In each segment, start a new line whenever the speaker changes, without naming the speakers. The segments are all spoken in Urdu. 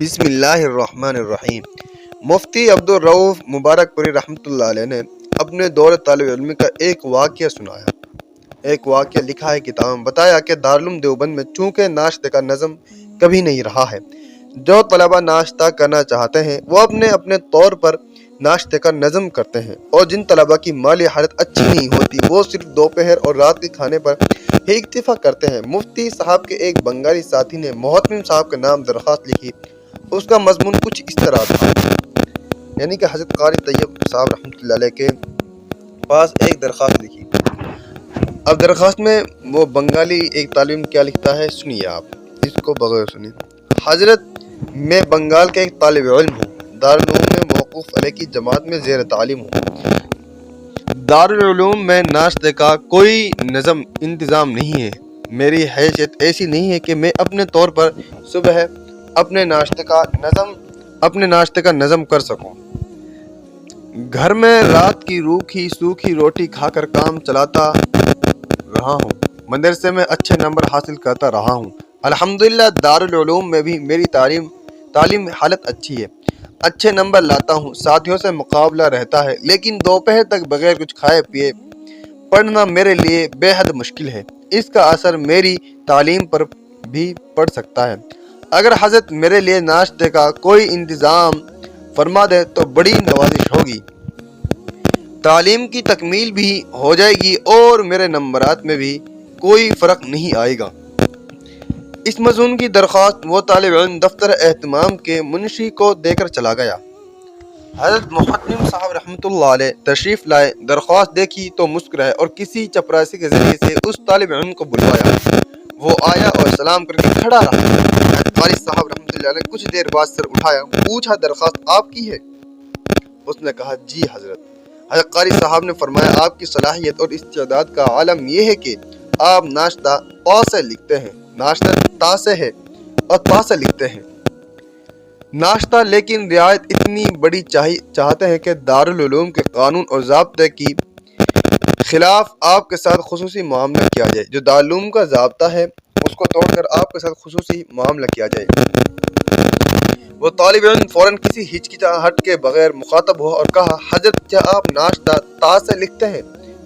بسم اللہ الرحمن الرحیم۔ مفتی عبدالرؤف مبارک پوری رحمۃ اللہ علیہ نے اپنے دور طالب علمی کا ایک واقعہ سنایا، ایک واقعہ لکھا ہے کتاب میں۔ بتایا کہ دارالعلوم دیوبند میں چونکہ ناشتے کا نظم کبھی نہیں رہا ہے، جو طلبہ ناشتہ کرنا چاہتے ہیں وہ اپنے اپنے طور پر ناشتے کا نظم کرتے ہیں، اور جن طلبہ کی مالی حالت اچھی نہیں ہوتی وہ صرف دوپہر اور رات کے کھانے پر ہی اکتفا کرتے ہیں۔ مفتی صاحب کے ایک بنگالی ساتھی نے محتمم صاحب کے نام درخواست لکھی۔ اس کا مضمون کچھ اس طرح تھا، یعنی کہ حضرت قاری طیب صاحب رحمۃ اللہ علیہ کے پاس ایک درخواست لکھی۔ اب درخواست میں وہ بنگالی ایک طالب علم کیا لکھتا ہے، سنیے آپ اس کو بغیر سنیے۔ حضرت، میں بنگال کا ایک طالب علم ہوں، دارالعلوم میں موقوف علیہ کی جماعت میں زیر تعلیم ہوں۔ دارالعلوم میں ناشتے کا کوئی انتظام نہیں ہے۔ میری حیثیت ایسی نہیں ہے کہ میں اپنے طور پر صبح اپنے ناشتے کا نظم کر سکوں۔ گھر میں رات کی روکھی سوکھی روٹی کھا کر کام چلاتا رہا ہوں۔ مدرسے میں اچھے نمبر حاصل کرتا رہا ہوں۔ الحمدللہ دارالعلوم میں بھی میری تعلیم حالت اچھی ہے، اچھے نمبر لاتا ہوں، ساتھیوں سے مقابلہ رہتا ہے، لیکن دوپہر تک بغیر کچھ کھائے پیے پڑھنا میرے لیے بے حد مشکل ہے۔ اس کا اثر میری تعلیم پر بھی پڑ سکتا ہے۔ اگر حضرت میرے لیے ناشتے کا کوئی انتظام فرما دے تو بڑی نوازش ہوگی، تعلیم کی تکمیل بھی ہو جائے گی اور میرے نمبرات میں بھی کوئی فرق نہیں آئے گا۔ اس مضمون کی درخواست وہ طالب علم دفتر اہتمام کے منشی کو دے کر چلا گیا۔ حضرت محتمم صاحب رحمۃ اللہ علیہ تشریف لائے، درخواست دیکھی تو مسکرائے اور کسی چپراسی کے ذریعے سے اس طالب علم کو بلوایا۔ وہ آیا اور سلام کر کے کھڑا رہا۔ قاری صاحب رحمۃ اللہ علیہ کچھ دیر بعد سر اٹھایا، پوچھا درخواست آپ کی ہے؟ اس نے کہا جی حضرت۔ حضرت قاری صاحب نے فرمایا آپ کی صلاحیت اور استعداد کا عالم یہ ہے کہ آپ ناشتہ طا سے لکھتے ہیں، ناشتہ تا سے ہے اور تا سے لکھتے ہیں ناشتہ، لیکن رعایت اتنی بڑی چاہتے ہیں کہ دارالعلوم کے قانون اور ضابطے کی خلاف آپ کے ساتھ خصوصی معاملہ کیا جائے۔ جو دارالعلوم کا ضابطہ ہے اس کو توڑ کر آپ کے ساتھ خصوصی معاملہ کیا جائے۔ وہ طالب علم فوراً کسی ہچکچاہٹ کے بغیر مخاطب ہوا اور کہا حضرت کیا آپ ناشتہ تا سے لکھتے ہیں؟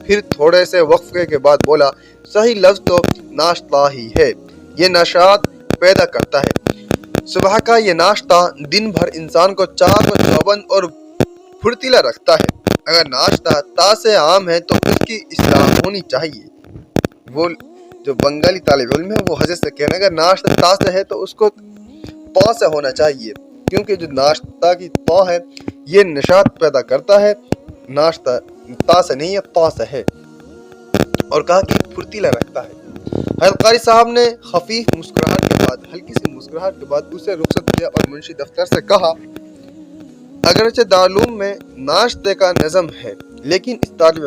پھر تھوڑے سے وقفے کے بعد بولا صحیح لفظ تو ناشتہ ہی ہے، یہ نشاط پیدا کرتا ہے۔ صبح کا یہ ناشتہ دن بھر انسان کو چاق و چوبند اور پھرتیلا رکھتا ہے۔ اگر ناشتہ تا سے عام ہے تو اس کی اصلاح ہونی چاہیے۔ وہ جو بنگالی طالب علم ہے وہ حضرت سے کہنا اگر ناشتہ تا سے ہے تو اس کو طا سے ہونا چاہیے، کیونکہ جو ناشتہ کی طا ہے یہ نشاط پیدا کرتا ہے، ناشتہ تا سے نہیں ہے طا سے ہے، اور کہا کہ پھرتیلا رکھتا ہے۔ حضرت قاری صاحب نے خفیف ہلکی سی مسکراہٹ کے بعد اسے رخصت کیا اور منشی دفتر سے کہا اگرچہ دارالعلوم میں ناشتے کا نظم ہے، لیکن اس طالب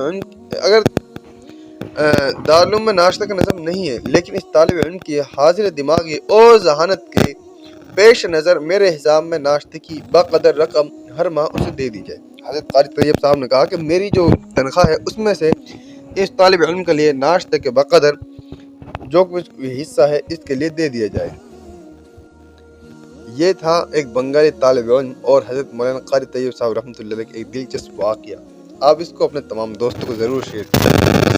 علم کی حاضر دماغی اور ذہانت کے پیش نظر میرے حساب میں ناشتے کی بقدر رقم ہر ماہ اسے دے دی جائے۔ حضرت قاری طیب صاحب نے کہا کہ میری جو تنخواہ ہے اس میں سے اس طالب علم کے لیے ناشتے کے بقدر جو کچھ حصہ ہے اس کے لیے دے دیا جائے۔ یہ تھا ایک بنگالی طالب علم اور حضرت مولانا قاری طیب صاحب رحمۃ اللہ علیہ کا ایک دلچسپ واقعہ۔ آپ اس کو اپنے تمام دوستوں کو ضرور شیئر کریں۔